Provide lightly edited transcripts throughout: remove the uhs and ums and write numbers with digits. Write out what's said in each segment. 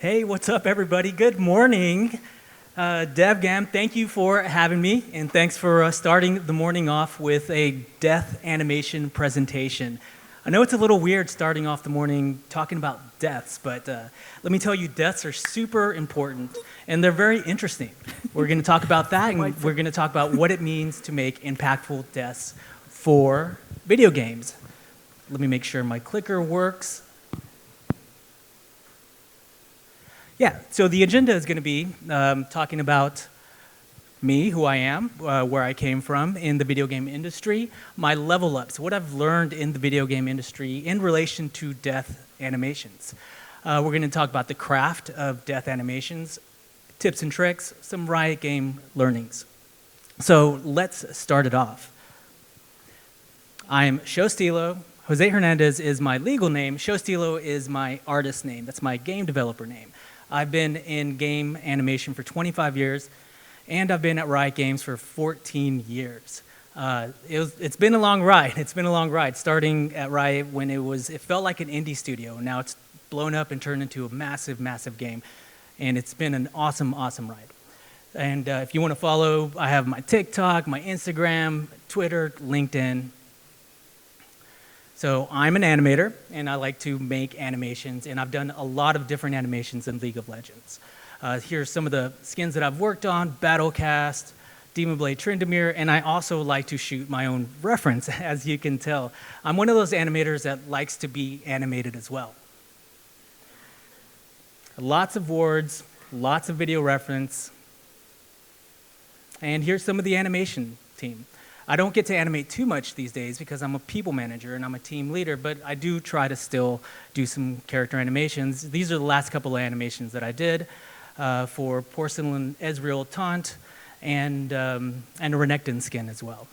Hey, what's up, everybody? Good morning. DevGAMM, thank you for having me, and thanks for starting the morning off with a death animation presentation. I know it's a little weird starting off the morning talking about deaths, but let me tell you, deaths are super important, and they're very interesting. We're going to talk about that, and we're going to talk about what it means to make impactful deaths for video games. Let me make sure my clicker works. Yeah, so the agenda is going to be talking about me, who I am, where I came from in the video game industry, my level ups, what I've learned in the video game industry in relation to death animations. We're going to talk about the craft of death animations, tips and tricks, some Riot Game learnings. So let's start it off. I'm Sho Stilo. Jose Hernandez is my legal name. Sho Stilo is my artist name. That's my game developer name. I've been in game animation for 25 years, and I've been at Riot Games for 14 years. It's been a long ride. It's been a long ride, starting at Riot when it felt like an indie studio. Now it's blown up and turned into a massive, massive game, and it's been an awesome, awesome ride. And if you want to follow, I have my TikTok, my Instagram, Twitter, LinkedIn. So I'm an animator, and I like to make animations, and I've done a lot of different animations in League of Legends. Here's some of the skins that I've worked on: Battlecast, Demon Blade Tryndamere, and I also like to shoot my own reference, as you can tell. I'm one of those animators that likes to be animated as well. Lots of words, lots of video reference, and here's some of the animation team. I don't get to animate too much these days because I'm a people manager and I'm a team leader, but I do try to still do some character animations. These are the last couple of animations that I did for Porcelain Ezreal Taunt and a Renekton skin as well.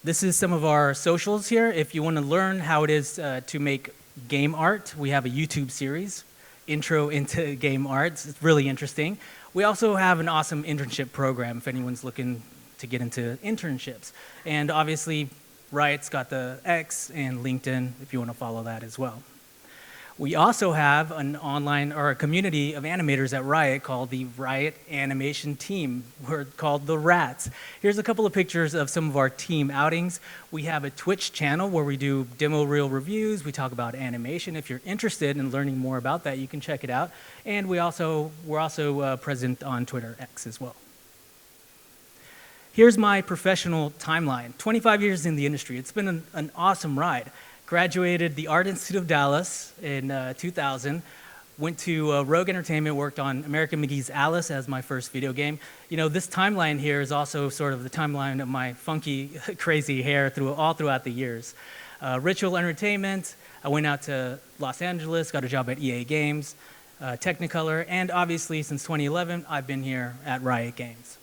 This is some of our socials here. If you want to learn how it is to make game art, we have a YouTube series, Intro into Game Arts. It's really interesting. We also have an awesome internship program if anyone's looking to get into internships. And obviously, Riot's got the X and LinkedIn if you want to follow that as well. We also have an online or a community of animators at Riot called the Riot Animation Team. We're called the Rats. Here's a couple of pictures of some of our team outings. We have a Twitch channel where we do demo reel reviews. We talk about animation. If you're interested in learning more about that, you can check it out. And we're also present on Twitter X as well. Here's my professional timeline. 25 years in the industry. It's been an awesome ride. Graduated the Art Institute of Dallas in 2000. Went to Rogue Entertainment, worked on American McGee's Alice as my first video game. You know, this timeline here is also sort of the timeline of my funky, crazy hair all throughout the years. Ritual Entertainment, I went out to Los Angeles, got a job at EA Games, Technicolor, and obviously since 2011, I've been here at Riot Games.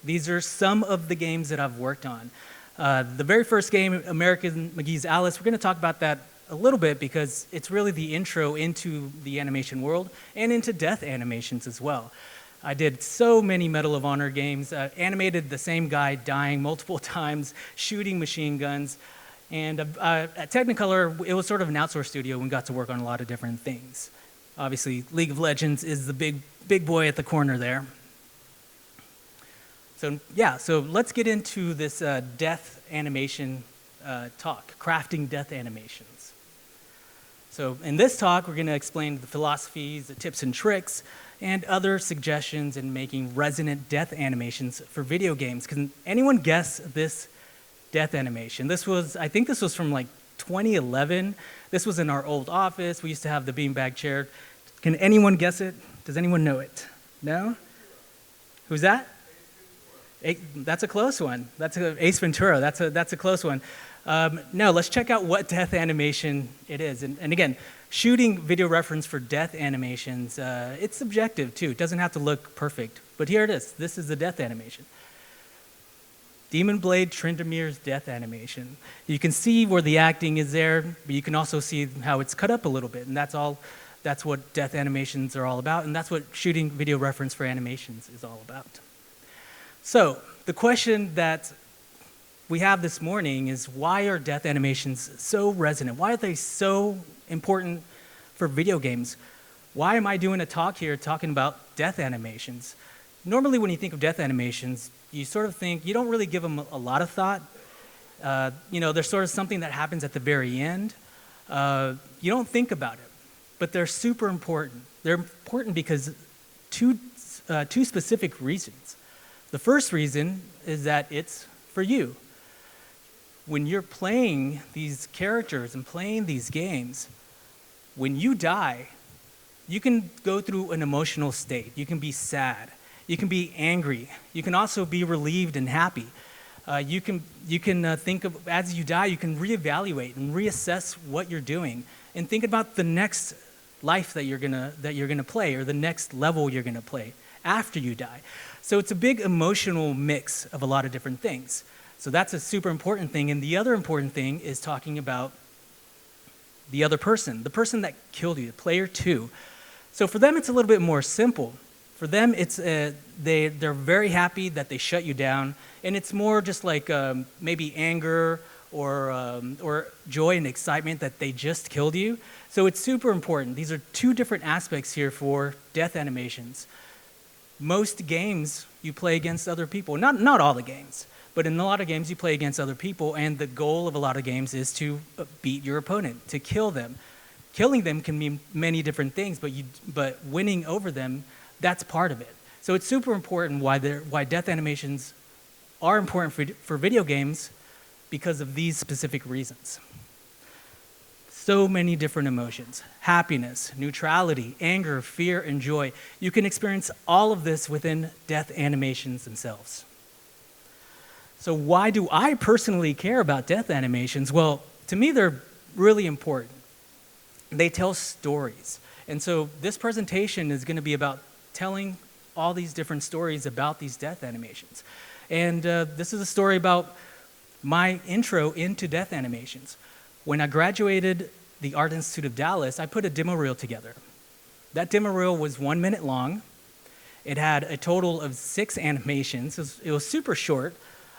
These are some of the games that I've worked on. The very first game, American McGee's Alice, we're going to talk about that a little bit because it's really the intro into the animation world and into death animations as well. I did so many Medal of Honor games, animated the same guy dying multiple times, shooting machine guns. And at Technicolor, it was sort of an outsourced studio and we got to work on a lot of different things. Obviously, League of Legends is the big boy at the corner there. So yeah, so let's get into this death animation talk, crafting death animations. So in this talk, we're going to explain the philosophies, the tips and tricks, and other suggestions in making resonant death animations for video games. Can anyone guess this death animation? I think this was from like 2011. This was in our old office. We used to have the beanbag chair. Can anyone guess it? Does anyone know it? No? Who's that? That's a close one. That's Ace Ventura. That's a close one. No, let's check out what death animation it is. And again, shooting video reference for death animations, it's subjective too. It doesn't have to look perfect. But here it is. This is the death animation. Demon Blade Tryndamere's death animation. You can see where the acting is there, but you can also see how it's cut up a little bit. And that's what death animations are all about. And that's what shooting video reference for animations is all about. So the question that we have this morning is, why are death animations so resonant? Why are they so important for video games. Why am I doing a talk here talking about death animations? Normally when you think of death animations, you sort of think, you don't really give them a lot of thought. They're sort of something that happens at the very end. You don't think about it, but they're super important. They're important because two specific reasons. The first reason is that it's for you. When you're playing these characters and playing these games, when you die, you can go through an emotional state. You can be sad. You can be angry. You can also be relieved and happy. You can think of, as you die, you can reevaluate and reassess what you're doing and think about the next life that you're gonna play, or the next level you're gonna play after you die. So it's a big emotional mix of a lot of different things. So that's a super important thing. And the other important thing is talking about the other person, the person that killed you, player 2. So for them, it's a little bit more simple. For them, it's they're very happy that they shut you down, and it's more just like maybe anger or joy and excitement that they just killed you. So it's super important. These are two different aspects here for death animations. Most games you play against other people. Not all the games, but in a lot of games you play against other people, and the goal of a lot of games is to beat your opponent, to kill them. Killing them can mean many different things, but winning over them, that's part of it. So it's super important why death animations are important for video games, because of these specific reasons. So many different emotions: happiness, neutrality, anger, fear, and joy. You can experience all of this within death animations themselves. So why do I personally care about death animations? Well, to me, they're really important. They tell stories. And so this presentation is going to be about telling all these different stories about these death animations. And this is a story about my intro into death animations. When I graduated the Art Institute of Dallas, I put a demo reel together. That demo reel was 1 minute long. It had a total of 6 animations. It was super short,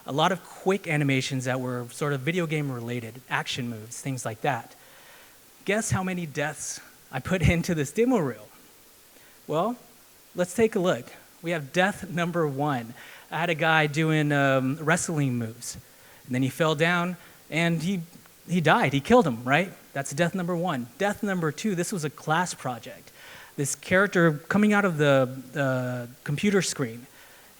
a lot of quick animations that were sort of video game related, action moves, things like that. Guess how many deaths I put into this demo reel? Well, let's take a look. We have death number 1. I had a guy doing wrestling moves, and then he fell down and he died. He killed him, right? That's death number 1. Death number 2, this was a class project. This character coming out of the computer screen,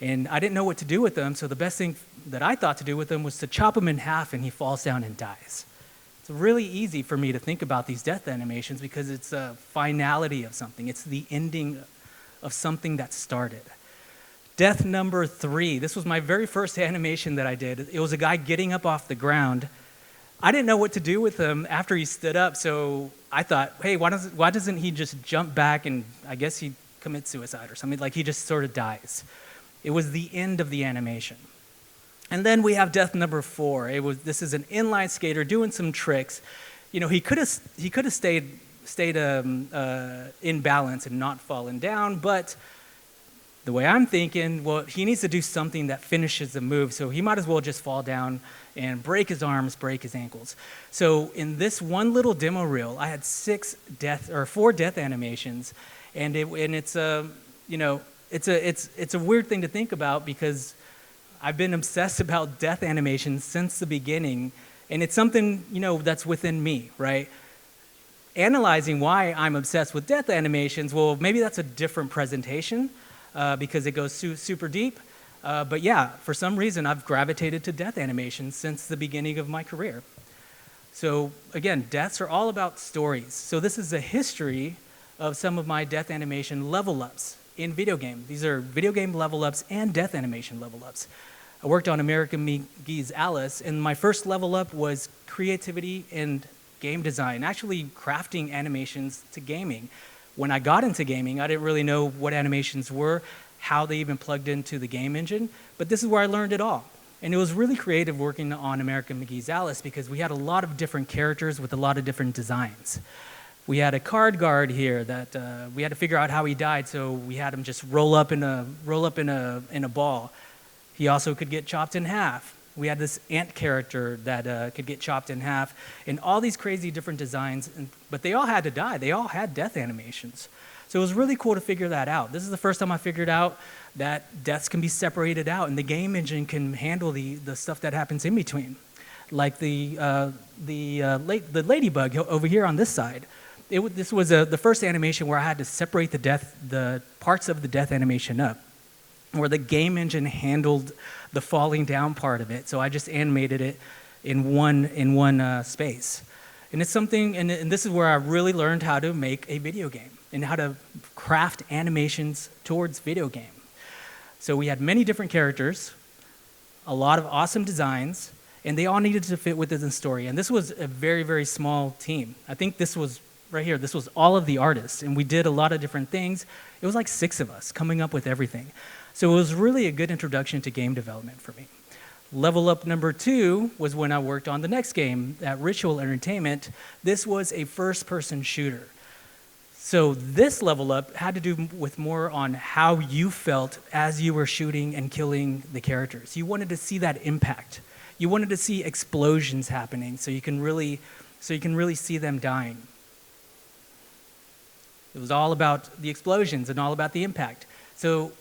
and I didn't know what to do with him, so the best thing that I thought to do with him was to chop him in half, and he falls down and dies. It's really easy for me to think about these death animations because it's a finality of something. It's the ending of something that started. Death number 3, this was my very first animation that I did. It was a guy getting up off the ground. I didn't know what to do with him after he stood up, so I thought, hey, why doesn't he just jump back and I guess he commits suicide or something, like he just sort of dies. It was the end of the animation. And then we have death number 4. This is an inline skater doing some tricks. You know, he could have stayed in balance and not fallen down, but the way I'm thinking, well, he needs to do something that finishes the move, so he might as well just fall down and break his arms, break his ankles. So in this one little demo reel, I had 4 death animations, and it's a weird thing to think about because I've been obsessed about death animations since the beginning, and it's something, that's within me, right? Analyzing why I'm obsessed with death animations, well, maybe that's a different presentation because it goes super deep. But yeah, for some reason, I've gravitated to death animations since the beginning of my career. So again, deaths are all about stories. So this is a history of some of my death animation level ups in video game. These are video game level ups and death animation level ups. I worked on American McGee's Alice, and my first level up was creativity and game design, actually crafting animations to gaming. When I got into gaming, I didn't really know what animations were, how they even plugged into the game engine, but this is where I learned it all. And it was really creative working on American McGee's Alice because we had a lot of different characters with a lot of different designs. We had a card guard here that we had to figure out how he died, so we had him just roll up in a ball. He also could get chopped in half. We had this ant character that could get chopped in half, and all these crazy different designs, but they all had to die. They all had death animations. So it was really cool to figure that out. This is the first time I figured out that deaths can be separated out, and the game engine can handle the stuff that happens in between. Like the ladybug over here on this side. This was the first animation where I had to separate the parts of the death animation up, where the game engine handled the falling down part of it. So I just animated it in one space. And it's something, and this is where I really learned how to make a video game and how to craft animations towards video game. So we had many different characters, a lot of awesome designs, and they all needed to fit within the story. And this was a very, very small team. I think this was right here, this was all of the artists, and we did a lot of different things. It was like 6 of us coming up with everything. So it was really a good introduction to game development for me. Level up number 2 was when I worked on the next game at Ritual Entertainment. This was a first-person shooter. So this level up had to do with more on how you felt as you were shooting and killing the characters. You wanted to see that impact. You wanted to see explosions happening so you can really see them dying. It was all about the explosions and all about the impact. So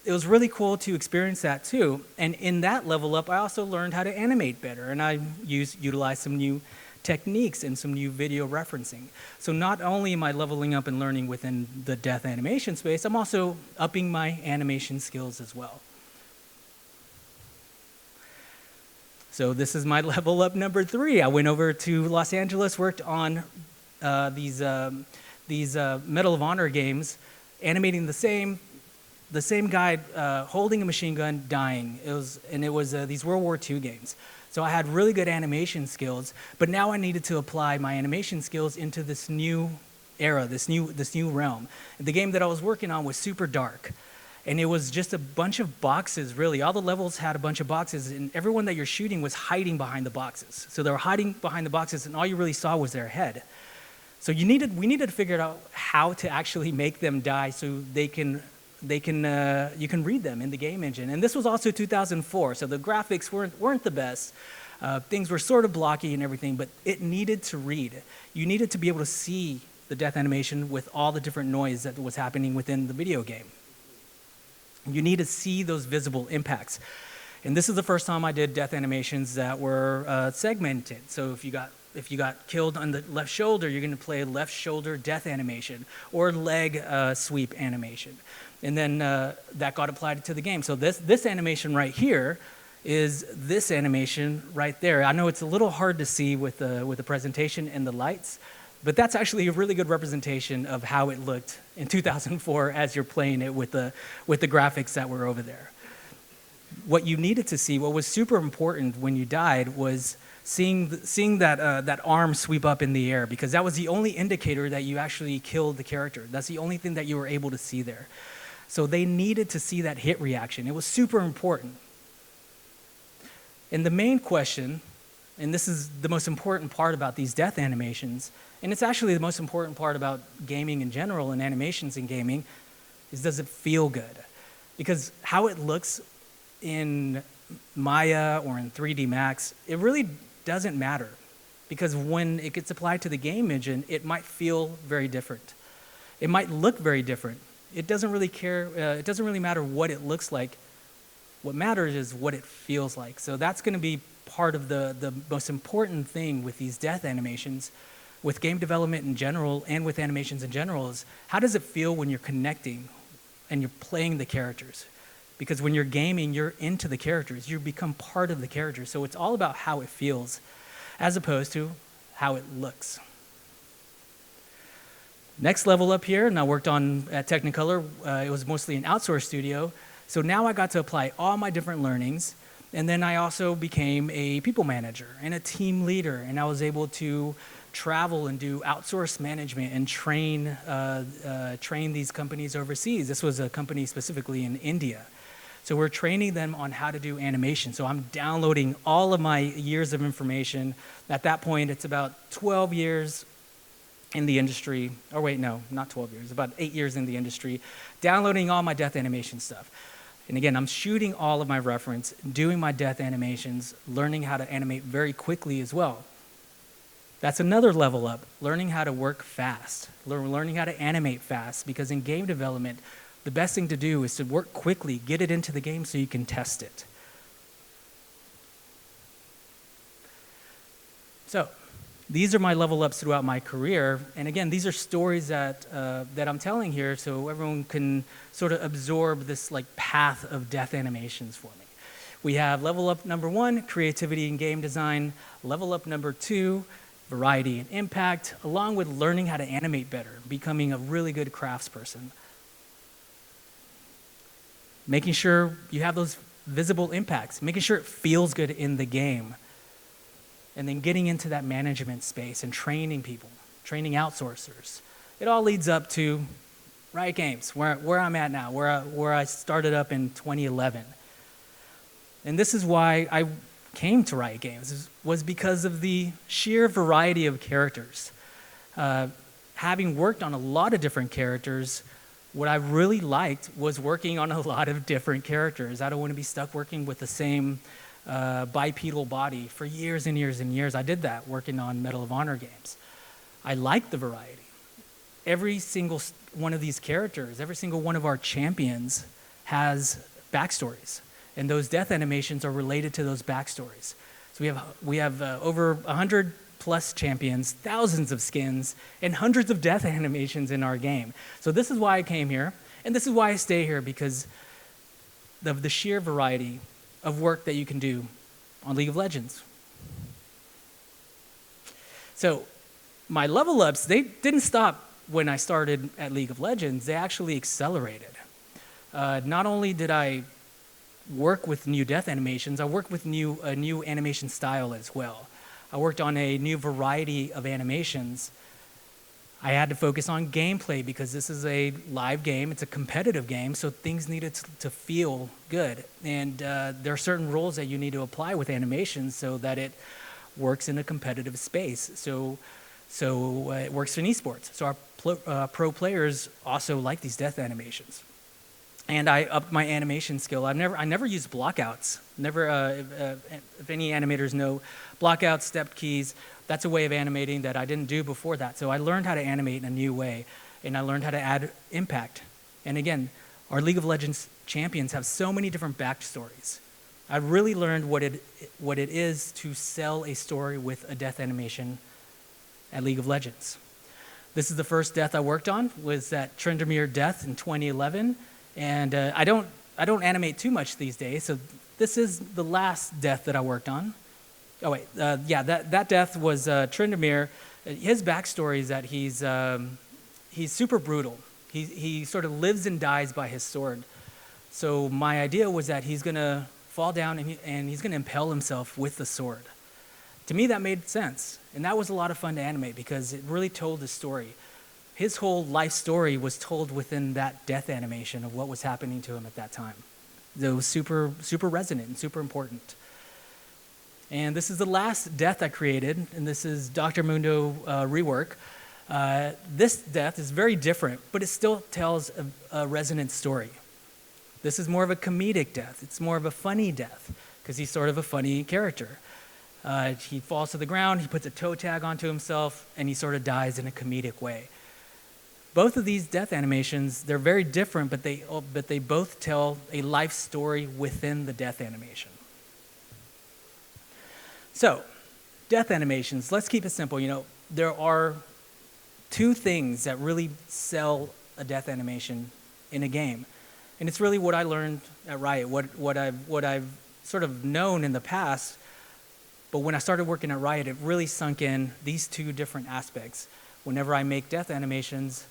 it was really cool to experience that too. And in that level up, I also learned how to animate better, and I utilized some new techniques and some new video referencing. So not only am I leveling up and learning within the death animation space, I'm also upping my animation skills as well. So this is my level up number 3. I went over to Los Angeles, worked on these Medal of Honor games, animating the same guy holding a machine gun, dying. It was these World War II games. So I had really good animation skills, but now I needed to apply my animation skills into this new era, this new realm. The game that I was working on was super dark, and it was just a bunch of boxes, really. All the levels had a bunch of boxes, and everyone that you're shooting was hiding behind the boxes. So they were hiding behind the boxes, and all you really saw was their head. So we needed to figure out how to actually make them die so you can read them in the game engine. And this was also 2004, so the graphics weren't the best. Things were sort of blocky and everything, but it needed to read. You needed to be able to see the death animation with all the different noise that was happening within the video game. You need to see those visible impacts. And this is the first time I did death animations that were segmented. So if you got killed on the left shoulder, you're going to play a left shoulder death animation or leg sweep animation. And then that got applied to the game. So this animation right here is this animation right there. I know it's a little hard to see with the presentation and the lights, but that's actually a really good representation of how it looked in 2004 as you're playing it with the graphics that were over there. What you needed to see, what was super important when you died, was seeing that arm sweep up in the air, because that was the only indicator that you actually killed the character. That's the only thing that you were able to see there. So they needed to see that hit reaction. It was super important. And the main question, and this is the most important part about these death animations, and it's actually the most important part about gaming in general and animations in gaming, is does it feel good? Because how it looks in Maya or in 3D Max, it really doesn't matter. Because when it gets applied to the game engine, it might feel very different. It might look very different. It doesn't really care, it doesn't really matter what it looks like. What matters is what it feels like. So that's going to be part of the most important thing with these death animations, with game development in general and with animations in general, is how does it feel when you're connecting and you're playing the characters? Because when you're gaming, you're into the characters. You become part of the characters. So it's all about how it feels as opposed to how it looks. Next level up here, and I worked on at Technicolor, it was mostly an outsourced studio. So now I got to apply all my different learnings, and then I also became a people manager and a team leader, and I was able to travel and do outsource management and train these companies overseas. This was a company specifically in India. So we're training them on how to do animation. So I'm downloading all of my years of information. At that point, it's about 12 years in the industry, or wait, no, not 12 years, about 8 years in the industry, downloading all my death animation stuff. And again, I'm shooting all of my reference, doing my death animations, learning how to animate very quickly as well. That's another level up, learning how to work fast, learning how to animate fast, because in game development, the best thing to do is to work quickly, get it into the game so you can test it. So, these are my level ups throughout my career, and again, these are stories that I'm telling here so everyone can sort of absorb this like path of death animations for me. We have level up number 1, creativity and game design. Level up number 2, variety and impact, along with learning how to animate better, becoming a really good craftsperson. Making sure you have those visible impacts, making sure it feels good in the game. And then getting into that management space and training people, training outsourcers. It all leads up to Riot Games, where I'm at now, where I started up in 2011. And this is why I came to Riot Games, was because of the sheer variety of characters. Having worked on a lot of different characters, what I really liked was working on a lot of different characters. I don't want to be stuck working with the same bipedal body for years and years and years. I did that working on Medal of Honor games. I like the variety. Every single one of these characters, every single one of our champions has backstories, and those death animations are related to those backstories. So we have over 100 plus champions, thousands of skins, and hundreds of death animations in our game. So this is why I came here, and this is why I stay here, because of the sheer variety of work that you can do on League of Legends. So my level ups, they didn't stop when I started at League of Legends, they actually accelerated. Not only did I work with new death animations, I worked with a new animation style as well. I worked on a new variety of animations. I had to focus on gameplay because this is a live game, it's a competitive game, so things needed to feel good. And there are certain rules that you need to apply with animations so that it works in a competitive space. So it works in esports. So our pro players also like these death animations. And I upped my animation skill. I never used blockouts. If any animators know, blockouts, stepped keys, that's a way of animating that I didn't do before that. So I learned how to animate in a new way, and I learned how to add impact. And again, our League of Legends champions have so many different backstories. I really learned what it is to sell a story with a death animation at League of Legends. This is the first death I worked on, was that Tryndamere death in 2011. And I don't animate too much these days, so this is the last death that I worked on. Oh wait, yeah, that death was Tryndamere. His backstory is that he's super brutal. He sort of lives and dies by his sword. So my idea was that he's gonna fall down and he's gonna impale himself with the sword. To me, that made sense, and that was a lot of fun to animate because it really told the story. His whole life story was told within that death animation of what was happening to him at that time. It was super, super resonant and super important. And this is the last death I created, and this is Dr. Mundo rework. This death is very different, but it still tells a resonant story. This is more of a comedic death. It's more of a funny death, because he's sort of a funny character. He falls to the ground, he puts a toe tag onto himself, and he sort of dies in a comedic way. Both of these death animations, they're very different, but they both tell a life story within the death animation. So, death animations, let's keep it simple. You know, there are two things that really sell a death animation in a game. And it's really what I learned at Riot, what I've sort of known in the past, but when I started working at Riot, it really sunk in these two different aspects. Whenever I make death animations,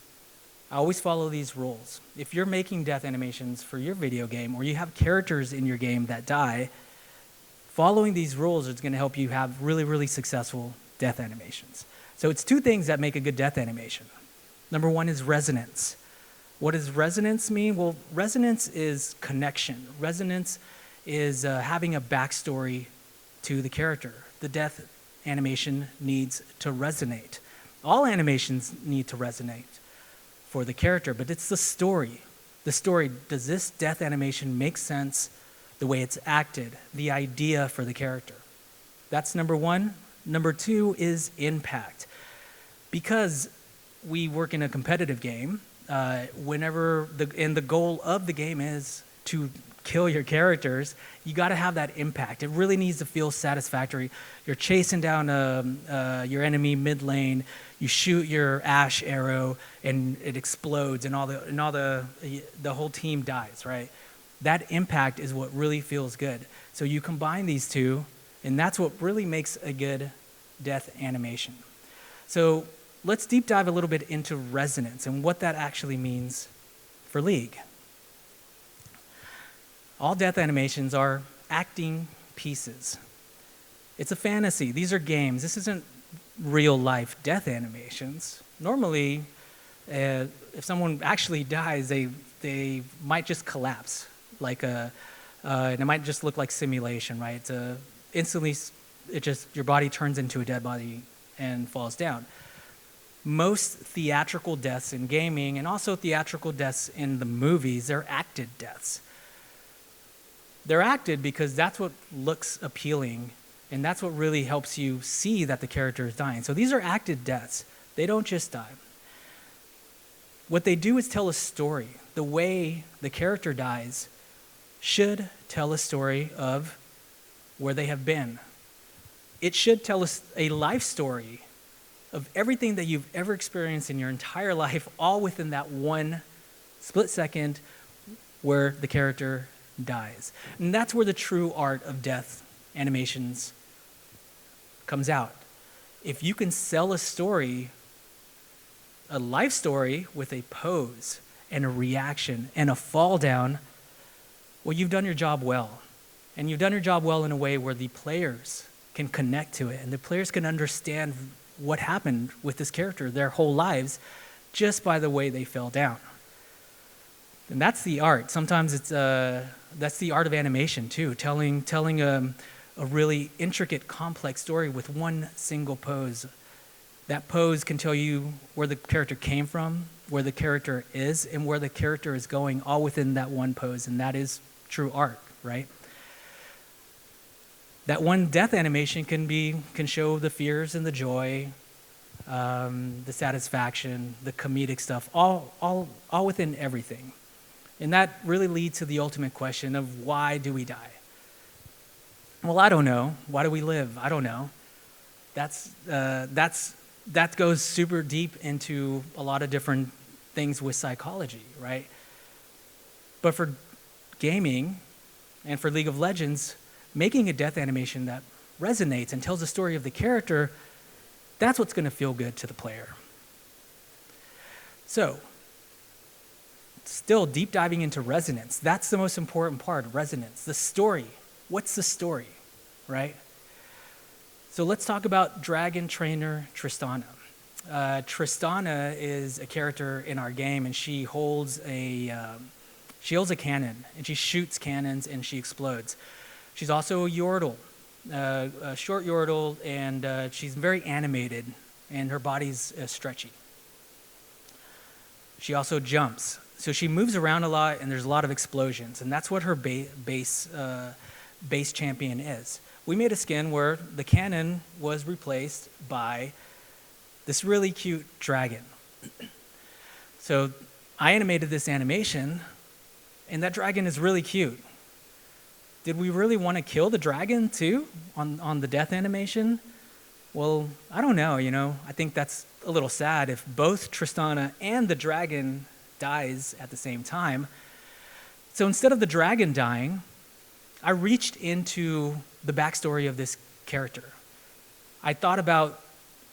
I always follow these rules. If you're making death animations for your video game, or you have characters in your game that die, following these rules is going to help you have really, really successful death animations. So it's two things that make a good death animation. Number one is resonance. What does resonance mean? Well, resonance is connection. Resonance is having a backstory to the character. The death animation needs to resonate. All animations need to resonate for the character, but it's the story. the story. Does this death animation make sense the way it's acted, the idea for the character? That's number one. Number two is impact. Because we work in a competitive game, the goal of the game is to kill your characters, you got to have that impact. It really needs to feel satisfactory. You're chasing down your enemy mid lane, you shoot your ash arrow, and it explodes, and the whole team dies, right? That impact is what really feels good. So you combine these two, and that's what really makes a good death animation. So let's deep dive a little bit into resonance and what that actually means for League. All death animations are acting pieces. It's a fantasy. These are games. This isn't real life death animations. Normally, if someone actually dies, they might just collapse, and it might just look like simulation, right? Instantly, your body turns into a dead body and falls down. Most theatrical deaths in gaming, and also theatrical deaths in the movies, they're acted deaths. They're acted because that's what looks appealing, and that's what really helps you see that the character is dying. So these are acted deaths. They don't just die. What they do is tell a story. The way the character dies should tell a story of where they have been. It should tell us a life story of everything that you've ever experienced in your entire life, all within that one split second where the character dies. And that's where the true art of death animations comes out. If you can sell a story, a life story, with a pose and a reaction and a fall down, well, you've done your job well. And you've done your job well in a way where the players can connect to it, and the players can understand what happened with this character their whole lives just by the way they fell down. And that's the art. Sometimes that's the art of animation too, telling a really intricate, complex story with one single pose. That pose can tell you where the character came from, where the character is, and where the character is going, all within that one pose, and that is true art, right? That one death animation can show the fears and the joy, the satisfaction, the comedic stuff, all within everything. And that really leads to the ultimate question of, why do we die? Well, I don't know. Why do we live? I don't know. That goes super deep into a lot of different things with psychology, right? But for gaming and for League of Legends, making a death animation that resonates and tells the story of the character, that's what's going to feel good to the player. So, still deep diving into resonance. That's the most important part, resonance. The story. What's the story, right? So let's talk about Dragon Trainer Tristana. Tristana is a character in our game, and she holds a cannon, and she shoots cannons, and she explodes. She's also a Yordle, a short Yordle, and she's very animated, and her body's stretchy. She also jumps. So she moves around a lot, and there's a lot of explosions, and that's what her base champion is. We made a skin where the cannon was replaced by this really cute dragon. So I animated this animation, and that dragon is really cute. Did we really want to kill the dragon too on the death animation? Well, I don't know, I think that's a little sad if both Tristana and the dragon dies at the same time. So instead of the dragon dying, I reached into the backstory of this character. I thought about,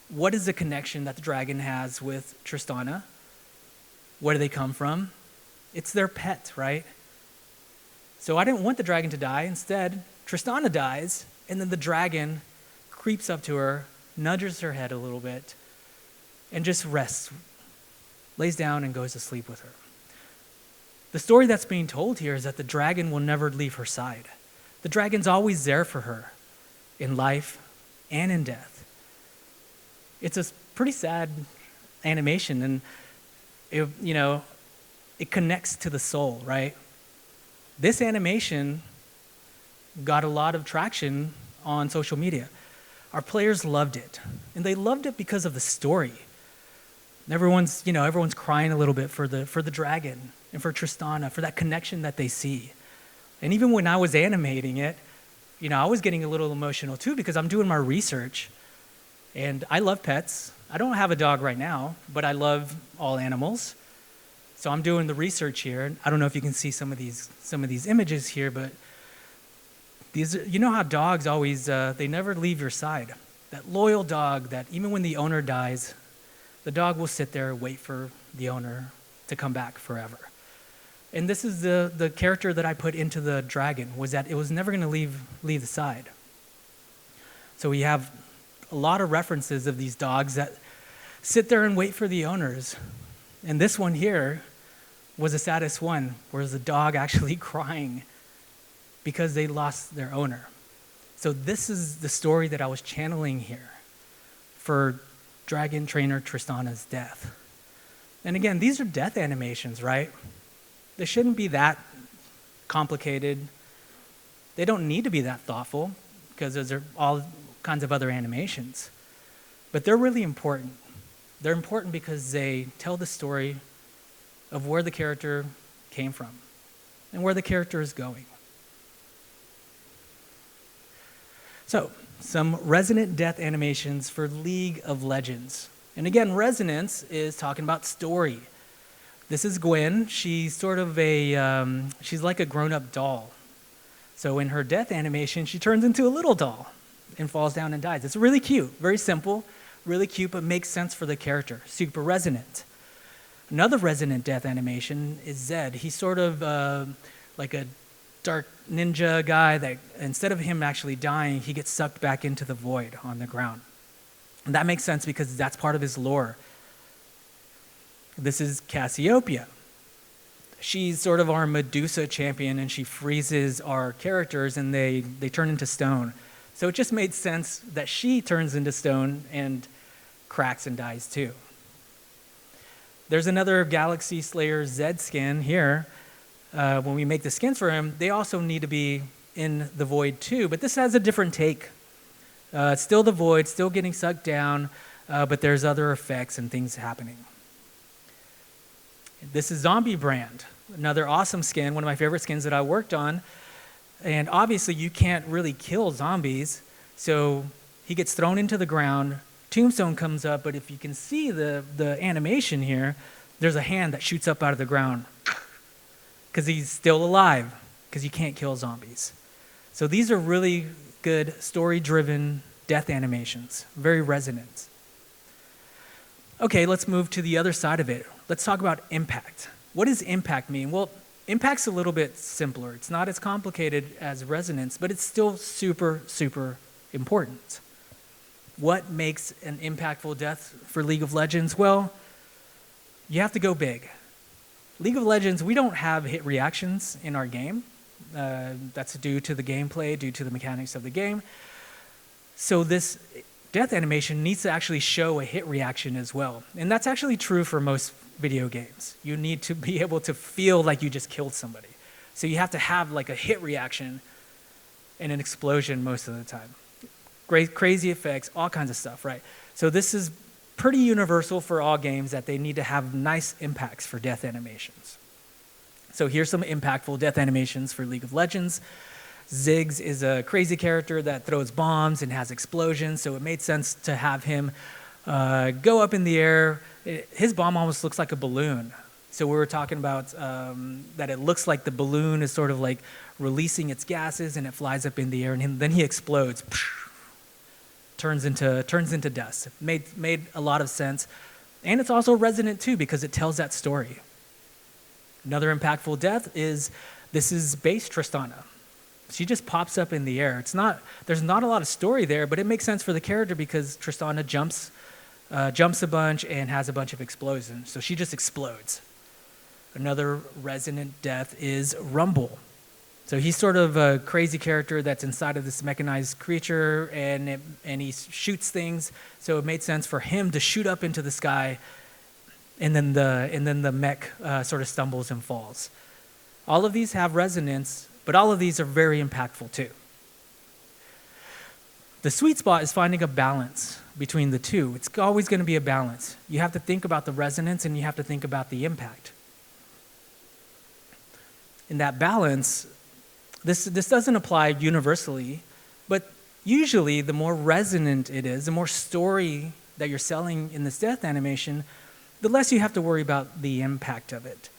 what is the connection that the dragon has with Tristana? Where do they come from? It's their pet, right? So I didn't want the dragon to die. Instead, Tristana dies, and then the dragon creeps up to her, nudges her head a little bit, and just rests, lays down and goes to sleep with her. The story that's being told here is that the dragon will never leave her side. The dragon's always there for her in life and in death. It's a pretty sad animation, and it connects to the soul, right? This animation got a lot of traction on social media. Our players loved it, and they loved it because of the story. Everyone's crying a little bit for the dragon and for Tristana, for that connection that they see. And even when I was animating it, I was getting a little emotional too because I'm doing my research. And I love pets. I don't have a dog right now, but I love all animals. So I'm doing the research here. I don't know if you can see some of these images here, but these, how dogs always, they never leave your side. That loyal dog that even when the owner dies, the dog will sit there and wait for the owner to come back forever. And this is the character that I put into the dragon, was that it was never going to leave the side. So we have a lot of references of these dogs that sit there and wait for the owners. And this one here was the saddest one, where the dog actually crying because they lost their owner. So this is the story that I was channeling here for Dragon Trainer Tristana's death. And again, these are death animations, right? They shouldn't be that complicated. They don't need to be that thoughtful because those are all kinds of other animations. But they're really important. They're important because they tell the story of where the character came from and where the character is going. So, some Resonant death animations for League of Legends. And again, Resonance is talking about story. This is Gwen. She's sort of she's like a grown-up doll. So in her death animation, she turns into a little doll and falls down and dies. It's really cute, very simple, really cute, but makes sense for the character. Super resonant. Another resonant death animation is Zed. He's sort of like a dark ninja guy that instead of him actually dying, he gets sucked back into the void on the ground. And that makes sense because that's part of his lore. This is Cassiopeia. She's sort of our Medusa champion, and she freezes our characters and they turn into stone. So it just made sense that she turns into stone and cracks and dies too. There's another Galaxy Slayer Zed skin here. When we make the skins for him, they also need to be in the void too, but this has a different take. Still the void, still getting sucked down, but there's other effects and things happening. This is Zombie Brand, another awesome skin, one of my favorite skins that I worked on. And obviously you can't really kill zombies, so he gets thrown into the ground, Tombstone comes up, but if you can see the animation here, there's a hand that shoots up out of the ground because he's still alive, because you can't kill zombies. So these are really good story-driven death animations, very resonant. Okay, let's move to the other side of it. Let's talk about impact. What does impact mean? Well, impact's a little bit simpler. It's not as complicated as resonance, but it's still super, super important. What makes an impactful death for League of Legends? Well, you have to go big. League of Legends, we don't have hit reactions in our game. That's due to the gameplay, due to the mechanics of the game. So this death animation needs to actually show a hit reaction as well. And that's actually true for most video games. You need to be able to feel like you just killed somebody. So you have to have like a hit reaction and an explosion most of the time. Great, crazy effects, all kinds of stuff, right? So this is pretty universal for all games that they need to have nice impacts for death animations. So here's some impactful death animations for League of Legends. Ziggs is a crazy character that throws bombs and has explosions, so it made sense to have him go up in the air. His bomb almost looks like a balloon. So we were talking about that it looks like the balloon is sort of like releasing its gases and it flies up in the air and then he explodes. Turns into dust. Made a lot of sense. And it's also resonant too because it tells that story. Another impactful death is, this is base Tristana. She just pops up in the air. There's not a lot of story there, but it makes sense for the character because Tristana jumps a bunch and has a bunch of explosions. So she just explodes. Another resonant death is Rumble. So he's sort of a crazy character that's inside of this mechanized creature, and he shoots things. So it made sense for him to shoot up into the sky and then the mech sort of stumbles and falls. All of these have resonance, but all of these are very impactful too. The sweet spot is finding a balance between the two. It's always going to be a balance. You have to think about the resonance and you have to think about the impact. In that balance, this doesn't apply universally, but usually the more resonant it is, the more story that you're selling in this death animation, the less you have to worry about the impact of it.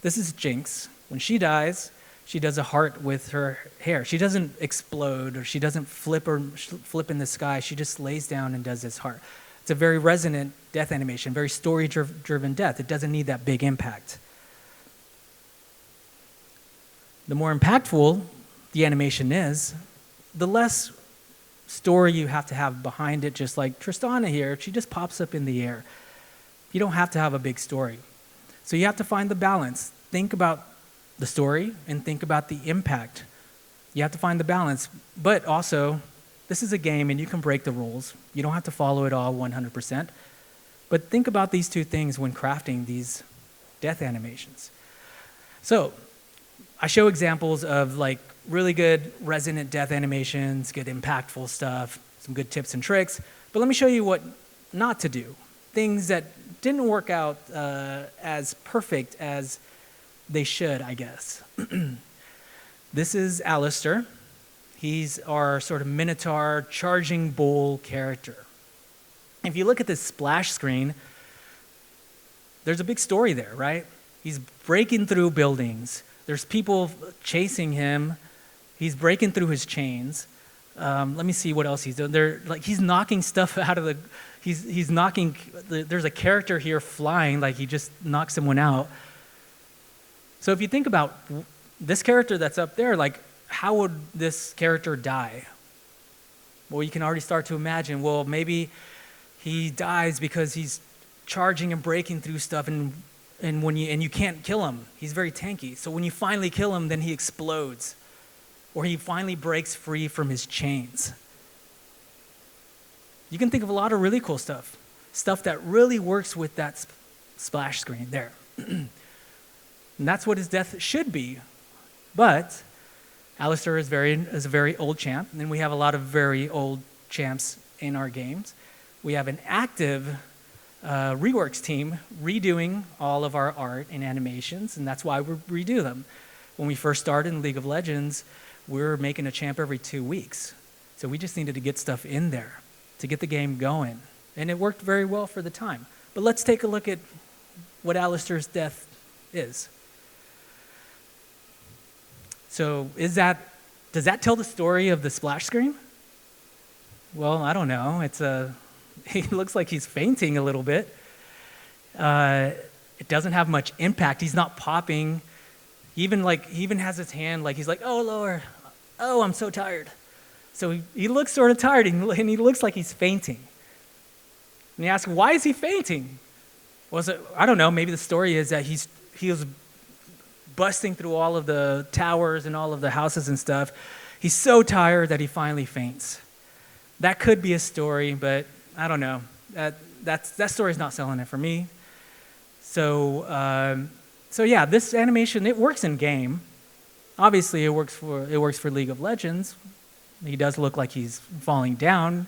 This is Jinx. When she dies, she does a heart with her hair. She doesn't explode or she doesn't flip in the sky. She just lays down and does this heart. It's a very resonant death animation, very story-driven death. It doesn't need that big impact. The more impactful the animation is, the less story you have to have behind it, just like Tristana here. She just pops up in the air. You don't have to have a big story. So you have to find the balance. Think about the story and think about the impact. You have to find the balance, but also, this is a game and you can break the rules. You don't have to follow it all 100%, but think about these two things when crafting these death animations. So, I show examples of like really good resonant death animations, good impactful stuff, some good tips and tricks, but let me show you what not to do. Things that didn't work out as perfect as they should, I guess. This is Alistair. He's our sort of Minotaur charging bull character. If you look at this splash screen, there's a big story there, right? He's breaking through buildings. There's people chasing him. He's breaking through his chains. Let me see what else he's doing. He's knocking stuff out of the. He's knocking. There's a character here flying, like he just knocked someone out. So if you think about this character that's up there, like how would this character die? Well, you can already start to imagine. Well, maybe he dies because he's charging and breaking through stuff, and you can't kill him. He's very tanky. So when you finally kill him, then he explodes, or he finally breaks free from his chains. You can think of a lot of really cool stuff that really works with that splash screen there. And that's what his death should be. But Alistair is a very old champ, and we have a lot of very old champs in our games. We have an active reworks team redoing all of our art and animations, and that's why we redo them. When we first started in League of Legends, we were making a champ every 2 weeks. So we just needed to get stuff in there to get the game going. And it worked very well for the time. But let's take a look at what Alistair's death is. So does that tell the story of the splash screen? Well, I don't know. He looks like he's fainting a little bit. It doesn't have much impact. He's not popping. He even has his hand like he's like, oh, Lord, oh, I'm so tired. So he looks sort of tired, and he looks like he's fainting. And you ask, why is he fainting? I don't know, maybe the story is that he was busting through all of the towers and all of the houses and stuff. He's so tired that he finally faints. That could be a story, but I don't know. That story's not selling it for me. So yeah, this animation, it works in game. Obviously, it works for League of Legends. He does look like he's falling down,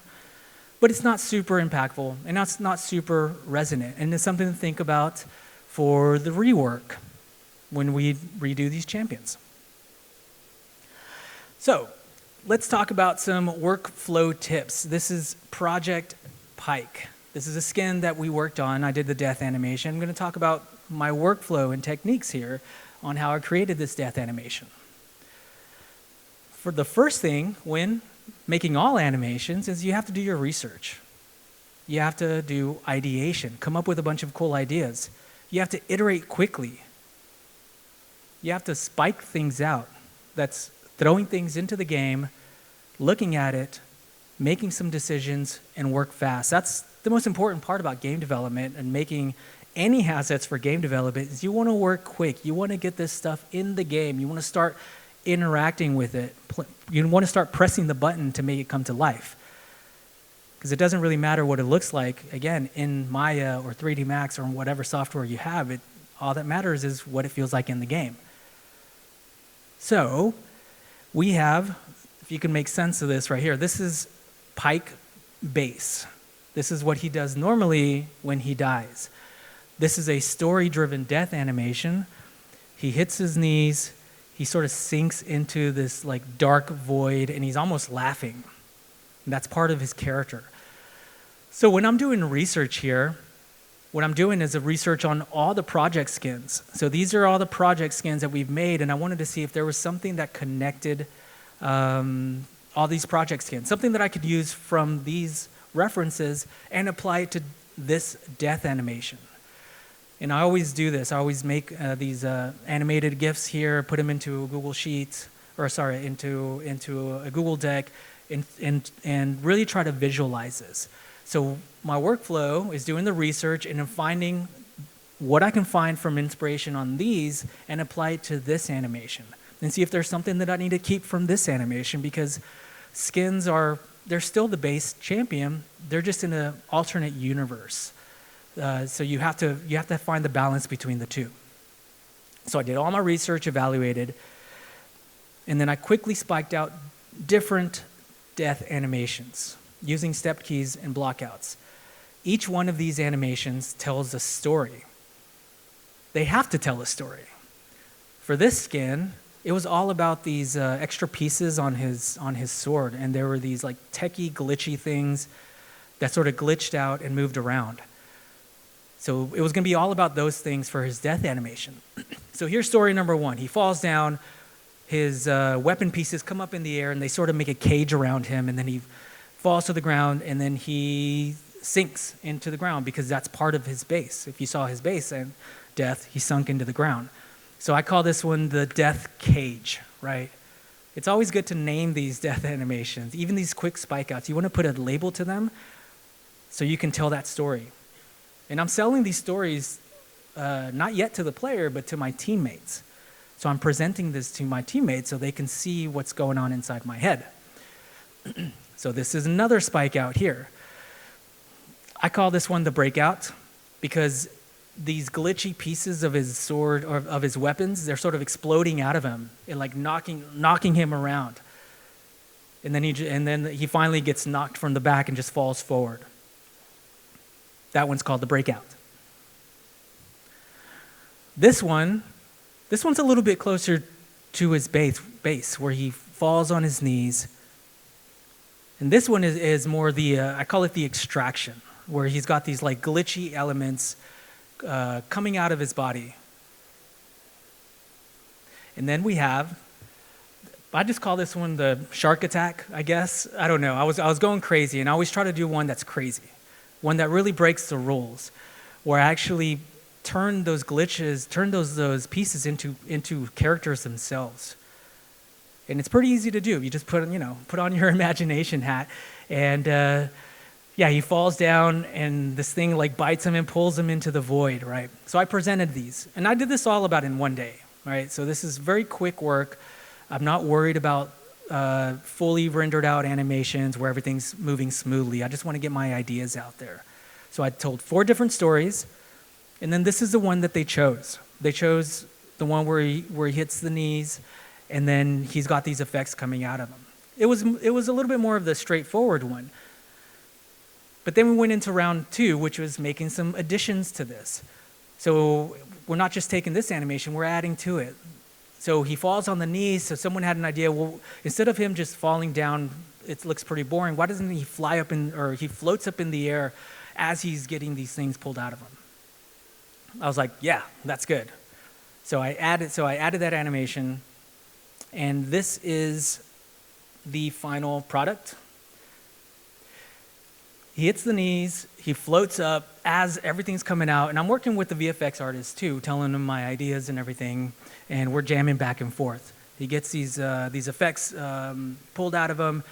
but it's not super impactful, and it's not super resonant, and it's something to think about for the rework when we redo these champions. So, let's talk about some workflow tips. This is Project Pike. This is a skin that we worked on. I did the death animation. I'm going to talk about my workflow and techniques here on how I created this death animation. For the first thing when making all animations is you have to do your research. You have to do ideation, come up with a bunch of cool ideas. You have to iterate quickly. You have to spike things out. That's throwing things into the game, looking at it, making some decisions, and work fast. That's the most important part about game development and making any assets for game development is you want to work quick. You want to get this stuff in the game. You want to start interacting with it. You want to start pressing the button to make it come to life. Because it doesn't really matter what it looks like, again, in Maya or 3D Max or whatever software you have, all that matters is what it feels like in the game. So we have, if you can make sense of this right here, this is Pike base. This is what he does normally when he dies. This is a story-driven death animation. He hits his knees, he sort of sinks into this like dark void, and he's almost laughing. And that's part of his character. So when I'm doing research here, what I'm doing is a research on all the project skins. So these are all the project skins that we've made, and I wanted to see if there was something that connected all these project skins, something that I could use from these references and apply it to this death animation. And I always do this. I always make these animated GIFs here, put them into a Google Sheet, or sorry, into a Google Deck, and really try to visualize this. So my workflow is doing the research and then finding what I can find from inspiration on these and apply it to this animation and see if there's something that I need to keep from this animation, because skins they're still the base champion. They're just in an alternate universe. So you have to find the balance between the two. So I did all my research, evaluated, and then I quickly spiked out different death animations using step keys and blockouts. Each one of these animations tells a story. They have to tell a story. For this skin, it was all about these extra pieces on his sword, and there were these like techie, glitchy things that sort of glitched out and moved around. So it was going to be all about those things for his death animation. So here's story number one. He falls down, his weapon pieces come up in the air, and they sort of make a cage around him, and then he falls to the ground, and then he sinks into the ground because that's part of his base. If you saw his base and death, he sunk into the ground. So I call this one the death cage, right? It's always good to name these death animations, even these quick spike outs. You want to put a label to them so you can tell that story. And I'm selling these stories not yet to the player, but to my teammates. So I'm presenting this to my teammates so they can see what's going on inside my head. So this is another spike out here. I call this one the breakout because these glitchy pieces of his sword or of his weapons, they're sort of exploding out of him and like knocking him around. And then he finally gets knocked from the back and just falls forward. That one's called the breakout. This one's a little bit closer to his base where he falls on his knees. And this one is more I call it the extraction, where he's got these like glitchy elements coming out of his body. And then I just call this one the shark attack, I guess. I don't know. I was going crazy, and I always try to do one that's crazy, one that really breaks the rules, where I actually turn those glitches, turn those pieces into characters themselves. And it's pretty easy to do. You just put on your imagination hat, and he falls down, and this thing like bites him and pulls him into the void, right? So I presented these, and I did this all about in one day, right? So this is very quick work. I'm not worried about fully rendered out animations where everything's moving smoothly. I just want to get my ideas out there. So I told 4 different stories, and then this is the one that they chose. They chose the one where he hits the knees, and then he's got these effects coming out of him. It was a little bit more of the straightforward one. But then we went into round 2, which was making some additions to this. So we're not just taking this animation, we're adding to it. So he falls on the knees, so someone had an idea, well, instead of him just falling down, it looks pretty boring, why doesn't he he floats up in the air as he's getting these things pulled out of him? I was like, yeah, that's good. So I added that animation, and this is the final product. He hits the knees, he floats up as everything's coming out, and I'm working with the VFX artist too, telling him my ideas and everything, and we're jamming back and forth. He gets these effects pulled out of him,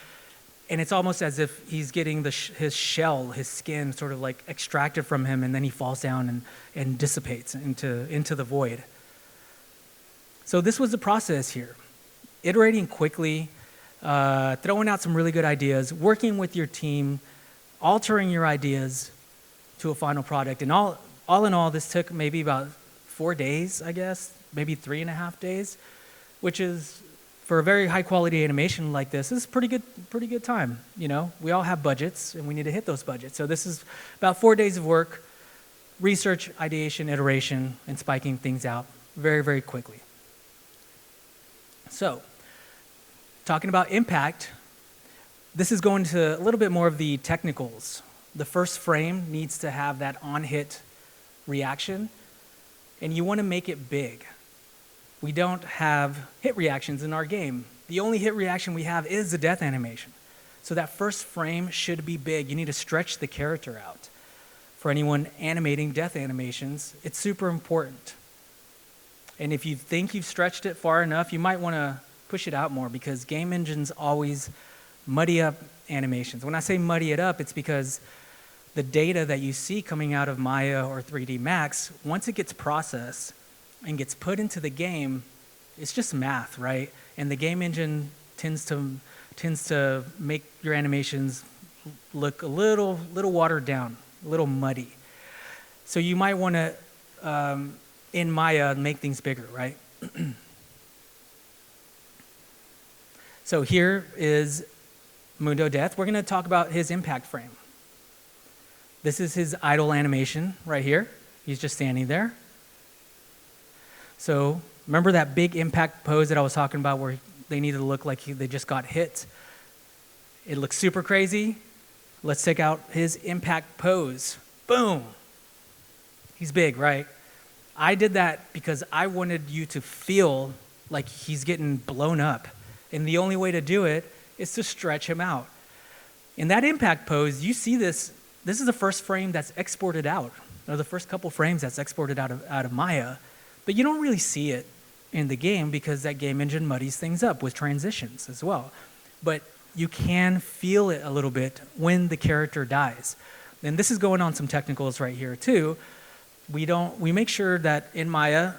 and it's almost as if he's getting his shell, his skin sort of like extracted from him, and then he falls down and dissipates into the void. So this was the process here. Iterating quickly, throwing out some really good ideas, working with your team, altering your ideas to a final product. And all in all, this took maybe about 4 days, I guess, maybe 3.5 days, which is, for a very high quality animation like this, is pretty good time. We all have budgets and we need to hit those budgets. So this is about 4 days of work, research, ideation, iteration, and spiking things out very, very quickly. So, talking about impact, this is going to a little bit more of the technicals. The first frame needs to have that on-hit reaction, and you want to make it big. We don't have hit reactions in our game. The only hit reaction we have is the death animation. So that first frame should be big. You need to stretch the character out. For anyone animating death animations, it's super important. And if you think you've stretched it far enough, you might want to push it out more, because game engines always muddy up animations. When I say muddy it up, it's because the data that you see coming out of Maya or 3D Max, once it gets processed and gets put into the game, it's just math, right? And the game engine tends to make your animations look a little watered down, a little muddy. So you might want to, in Maya, make things bigger, right? So here is Mundo Death. We're going to talk about his impact frame. This is his idle animation right here. He's just standing there. So remember that big impact pose that I was talking about where they needed to look like they just got hit? It looks super crazy. Let's check out his impact pose. Boom. He's big, right? I did that because I wanted you to feel like he's getting blown up. And the only way to do it is to stretch him out. In that impact pose, you see this. This is the first frame that's exported out, or the first couple frames that's exported out of Maya. But you don't really see it in the game because that game engine muddies things up with transitions as well. But you can feel it a little bit when the character dies. And this is going on some technicals right here too. We make sure that in Maya,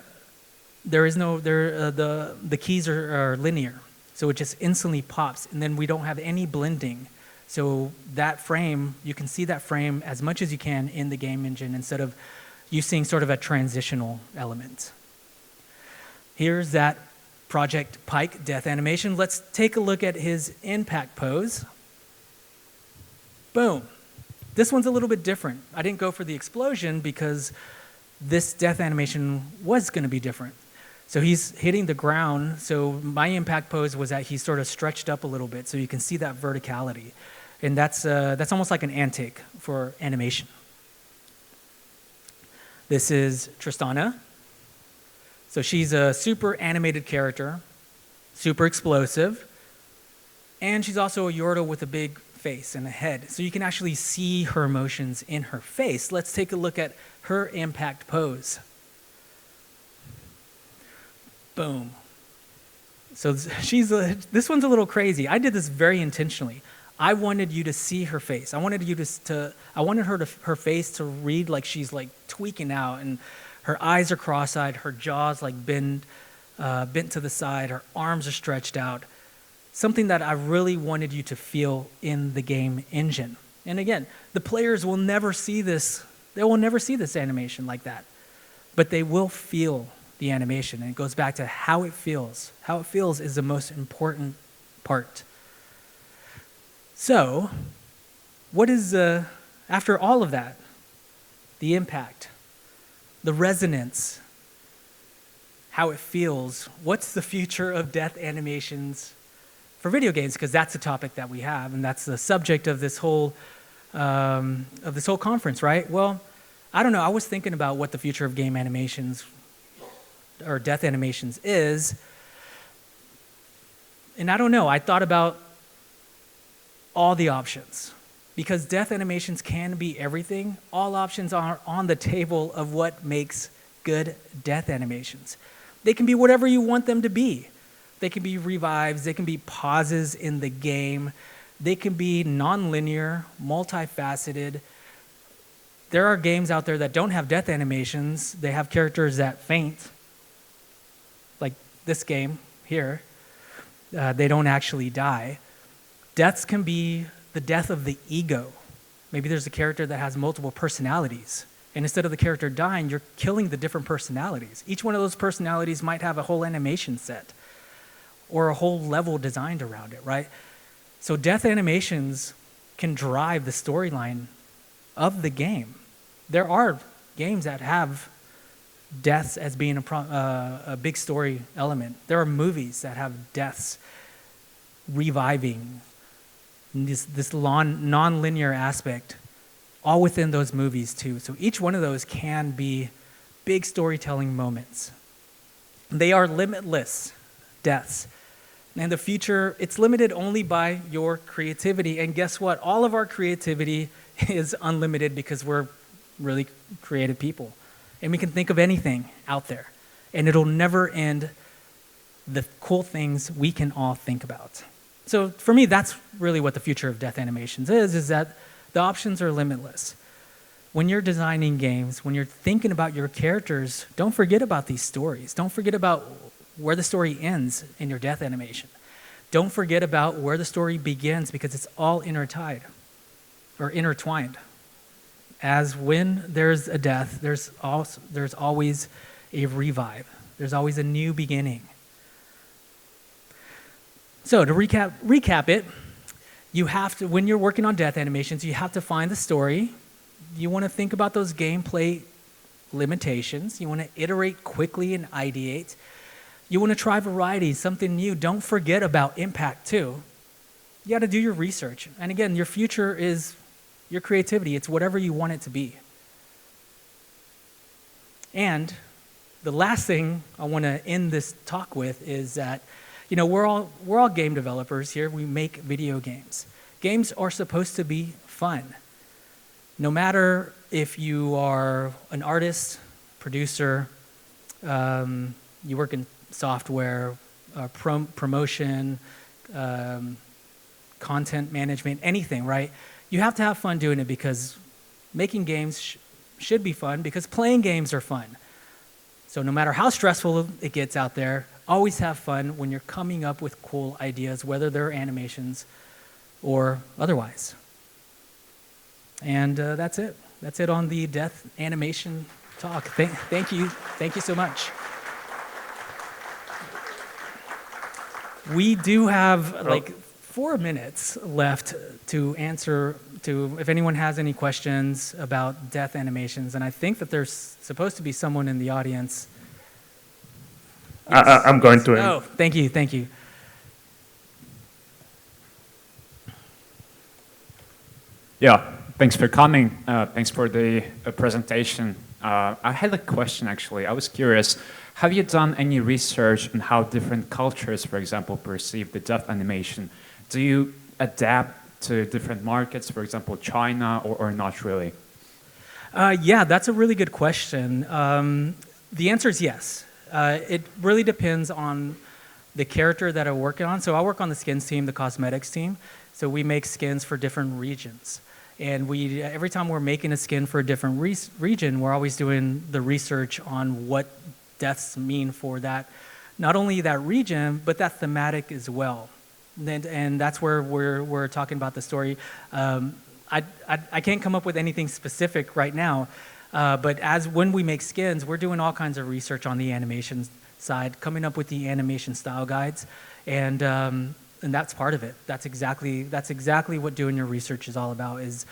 the keys are linear. So it just instantly pops, and then we don't have any blending. So that frame, you can see that frame as much as you can in the game engine instead of you seeing sort of a transitional element. Here's that Project Pike death animation. Let's take a look at his impact pose. Boom. This one's a little bit different. I didn't go for the explosion because this death animation was going to be different. So he's hitting the ground. So my impact pose was that he's sort of stretched up a little bit, so you can see that verticality. And that's almost like an antake for animation. This is Tristana. So she's a super animated character, super explosive, and she's also a Yordo with a big face and a head. So you can actually see her emotions in her face. Let's take a look at her impact pose. Boom. So this one's a little crazy. I did this very intentionally. I wanted you to see her face. I wanted her face to read like she's like tweaking out, and her eyes are cross-eyed, her jaw's like bent to the side, her arms are stretched out. Something that I really wanted you to feel in the game engine. And again, the players will never see this. They will never see this animation like that, but they will feel the animation. And it goes back to how it feels. How it feels is the most important part. So, what is, after all of that, the impact, the resonance, how it feels, what's the future of death animations for video games? Because that's the topic that we have, and that's the subject of this whole conference, right? Well, I don't know. I was thinking about what the future of game animations or death animations is, and I don't know. I thought about all the options, because death animations can be everything. All options are on the table of what makes good death animations. They can be whatever you want them to be. They can be revives, they can be pauses in the game, they can be non-linear, multifaceted. There are games out there that don't have death animations. They have characters that faint, like this game here. They don't actually die. Deaths can be the death of the ego. Maybe there's a character that has multiple personalities. And instead of the character dying, you're killing the different personalities. Each one of those personalities might have a whole animation set or a whole level designed around it, right? So death animations can drive the storyline of the game. There are games that have deaths as being a big story element. There are movies that have deaths reviving, this non-linear aspect, all within those movies too. So each one of those can be big storytelling moments. They are limitless deaths. And the future, it's limited only by your creativity. And guess what? All of our creativity is unlimited because we're really creative people. And we can think of anything out there. And it'll never end the cool things we can all think about. So for me, that's really what the future of death animations is that the options are limitless. When you're designing games, when you're thinking about your characters, don't forget about these stories. Don't forget about where the story ends in your death animation. Don't forget about where the story begins because it's all intertwined. As when there's a death, there's always a revive. There's always a new beginning. So to recap it, you have to, when you're working on death animations, you have to find the story. You want to think about those gameplay limitations. You want to iterate quickly and ideate. You want to try variety, something new. Don't forget about impact too. You got to do your research. And again, your future is your creativity. It's whatever you want it to be. And the last thing I want to end this talk with is that, you know, we're all game developers here. We make video games. Games are supposed to be fun. No matter if you are an artist, producer, you work in software, promotion, content management, anything, right? You have to have fun doing it because making games should be fun because playing games are fun. So no matter how stressful it gets out there, always have fun when you're coming up with cool ideas, whether they're animations or otherwise. And that's it. That's it on the death animation talk. Thank you. Thank you so much. We do have like 4 minutes left to answer to if anyone has any questions about death animations. And I think that there's supposed to be someone in the audience. I'm going to. Oh, thank you, thank you. Yeah, thanks for coming. Thanks for the presentation. I had a question, actually. I was curious, have you done any research on how different cultures, for example, perceive the death animation? Do you adapt to different markets, for example, China, or not really? Yeah, that's a really good question. The answer is yes. It really depends on the character that I'm working on. So I work on the skins team, the cosmetics team. So we make skins for different regions. And every time we're making a skin for a different region, we're always doing the research on what deaths mean for that, not only that region, but that thematic as well. And that's where we're talking about the story. I can't come up with anything specific right now, but when we make skins, we're doing all kinds of research on the animation side, coming up with the animation style guides, and that's part of it. That's exactly what doing your research is all about. Is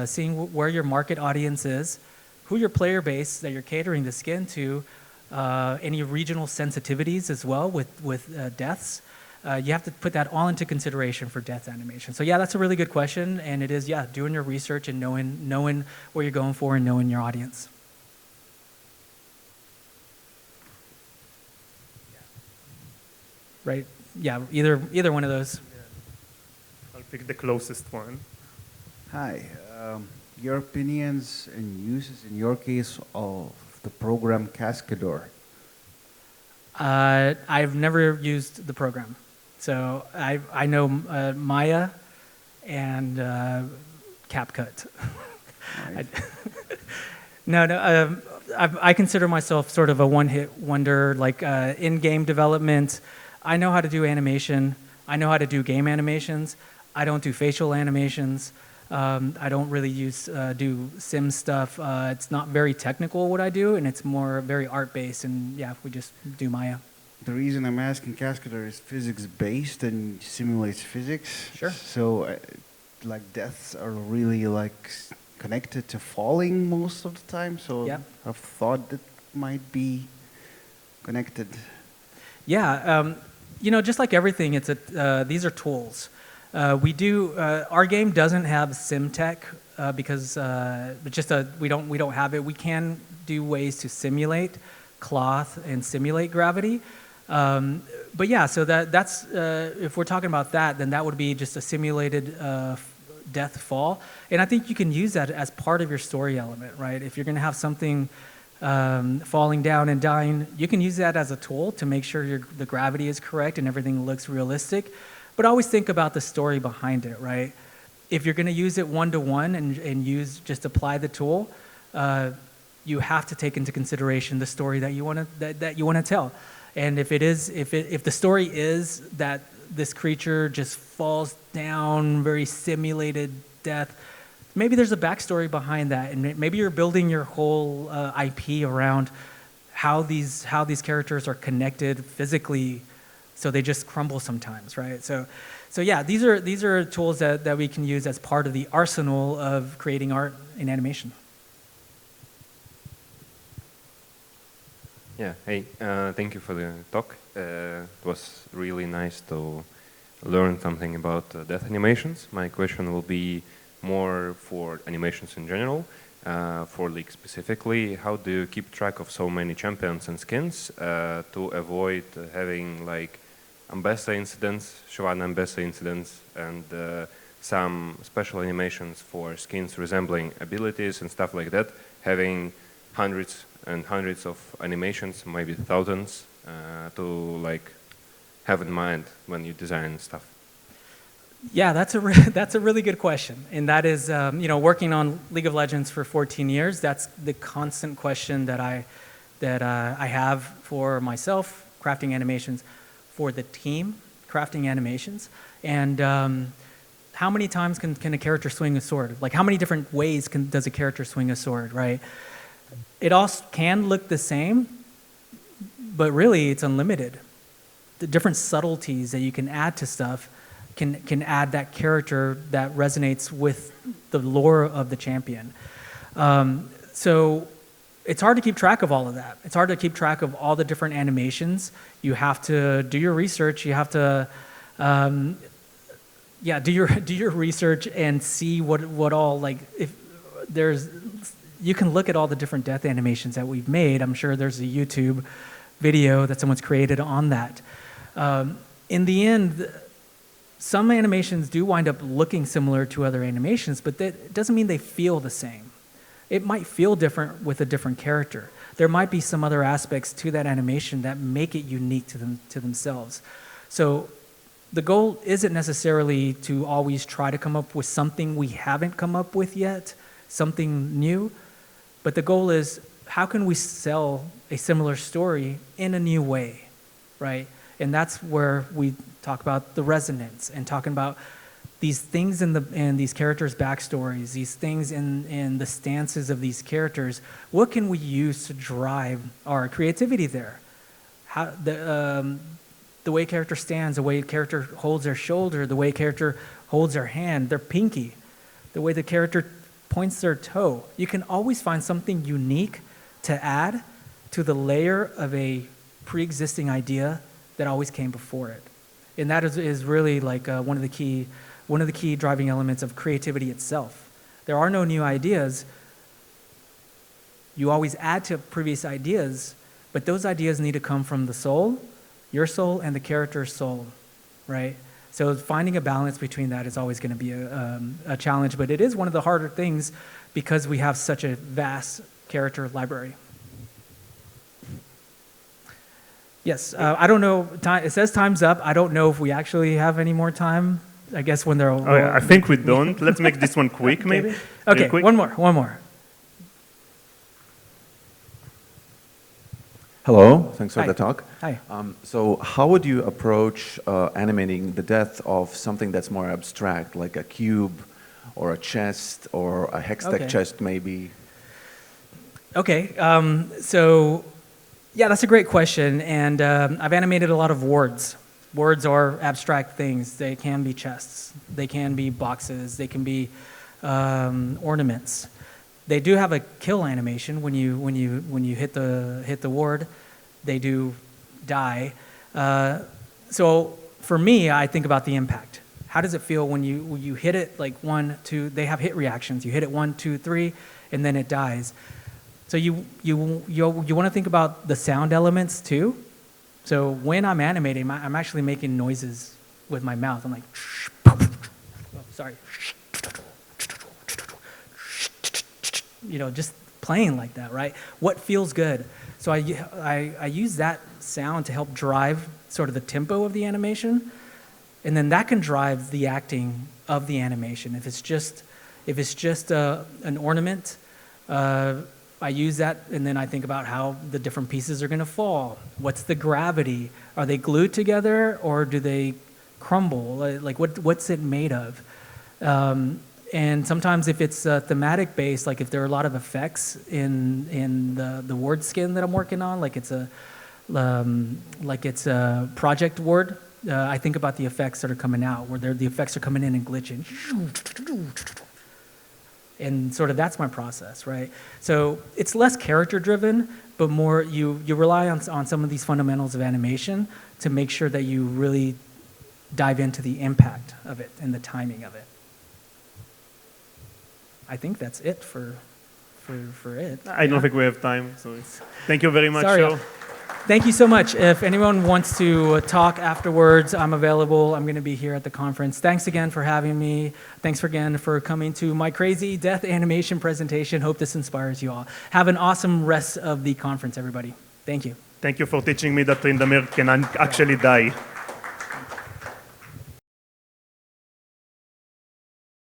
seeing where your market audience is, who your player base that you're catering the skin to, any regional sensitivities as well with deaths. You have to put that all into consideration for death animation. So yeah, that's a really good question, and it is, yeah, doing your research and knowing where you're going for and knowing your audience. Right? Yeah, either one of those. I'll pick the closest one. Hi, your opinions and uses in your case of the program Cascador? I've never used the program. So I know Maya and CapCut. Right. No, I consider myself sort of a one-hit wonder, like in-game development. I know how to do animation. I know how to do game animations. I don't do facial animations. I don't really do sim stuff. It's not very technical what I do, and it's more very art-based, and yeah, we just do Maya. The reason I'm asking Cascador is physics-based and simulates physics. Sure. So, like, deaths are really, like, connected to falling most of the time. So Yep. I've thought that might be connected. Yeah, just like everything, these are tools. Our game doesn't have sim tech because we don't have it. We can do ways to simulate cloth and simulate gravity. But yeah, so that's if we're talking about that, then that would be just a simulated death fall. And I think you can use that as part of your story element, right? If you're going to have something falling down and dying, you can use that as a tool to make sure the gravity is correct and everything looks realistic. But always think about the story behind it, right? If you're going to use it one-to-one and just apply the tool, you have to take into consideration the story that you want to tell. And if the story is that this creature just falls down, very simulated death, maybe there's a backstory behind that, and maybe you're building your whole IP around how these characters are connected physically, so they just crumble sometimes, right? So yeah, these are tools that we can use as part of the arsenal of creating art in animation. Yeah, hey, thank you for the talk. It was really nice to learn something about death animations. My question will be more for animations in general. For League specifically, how do you keep track of so many champions and skins to avoid having like Ambessa incidents, Shyvana Ambessa incidents, and some special animations for skins resembling abilities and stuff like that, having hundreds and hundreds of animations, maybe thousands, to like have in mind when you design stuff? Yeah, that's a really good question, and that is, working on League of Legends for 14 years. That's the constant question that I have for myself, crafting animations, for the team, crafting animations, and how many times can a character swing a sword? Like, how many different ways does a character swing a sword, right? It all can look the same, but really it's unlimited. The different subtleties that you can add to stuff can add that character that resonates with the lore of the champion. So it's hard to keep track of all of that. It's hard to keep track of all the different animations. You have to do your research. You have to, do your research and see what all, like, if there's, you can look at all the different death animations that we've made. I'm sure there's a YouTube video that someone's created on that. In the end, some animations do wind up looking similar to other animations, but that doesn't mean they feel the same. It might feel different with a different character. There might be some other aspects to that animation that make it unique to themselves. So the goal isn't necessarily to always try to come up with something we haven't come up with yet, something new, but the goal is, how can we sell a similar story in a new way, right? And that's where we talk about the resonance and talking about these things in these characters' backstories, these things in the stances of these characters. What can we use to drive our creativity there? How the way a character stands, the way a character holds their shoulder, the way a character holds their hand, their pinky, the way the character points their toe. You can always find something unique to add to the layer of a pre-existing idea that always came before it. And that is really like one of the key driving elements of creativity itself. There are no new ideas. You always add to previous ideas, but those ideas need to come from the soul, your soul, and the character's soul, right? So finding a balance between that is always going to be a challenge, but it is one of the harder things because we have such a vast character library. Yes, I don't know. It says time's up. I don't know if we actually have any more time. I guess when they're. Oh, yeah, I think we don't. Let's make this one quick, maybe. Okay, quick. one more. Hello, thanks for Hi. the talk. Hi. So how would you approach animating the death of something that's more abstract, like a cube or a chest or a Hextech Okay. chest maybe? Okay, so yeah, that's a great question, and I've animated a lot of wards. Wards are abstract things. They can be chests, they can be boxes, they can be ornaments. They do have a kill animation when you hit the ward. They do die. So for me, I think about the impact. How does it feel when you hit it like 1, 2? They have hit reactions. You hit it 1, 2, 3, and then it dies. So you want to think about the sound elements too. So when I'm animating, I'm actually making noises with my mouth. I'm like, oh, sorry, just playing like that, right? What feels good? So I use that sound to help drive sort of the tempo of the animation, and then that can drive the acting of the animation. If it's just an ornament, I use that, and then I think about how the different pieces are going to fall. What's the gravity? Are they glued together, or do they crumble? Like what's it made of? And sometimes if it's thematic based, like if there are a lot of effects in the word skin that I'm working on, like it's a project word, I think about the effects that are coming out, where the effects are coming in and glitching. And sort of that's my process, right? So it's less character driven, but more you rely on some of these fundamentals of animation to make sure that you really dive into the impact of it and the timing of it. I think that's it for it. I don't think we have time, so thank you very much, Sorry. Sho. Thank you so much. If anyone wants to talk afterwards, I'm available. I'm going to be here at the conference. Thanks again for having me. Thanks again for coming to my crazy death animation presentation. Hope this inspires you all. Have an awesome rest of the conference, everybody. Thank you. Thank you for teaching me that Tryndamere can actually die.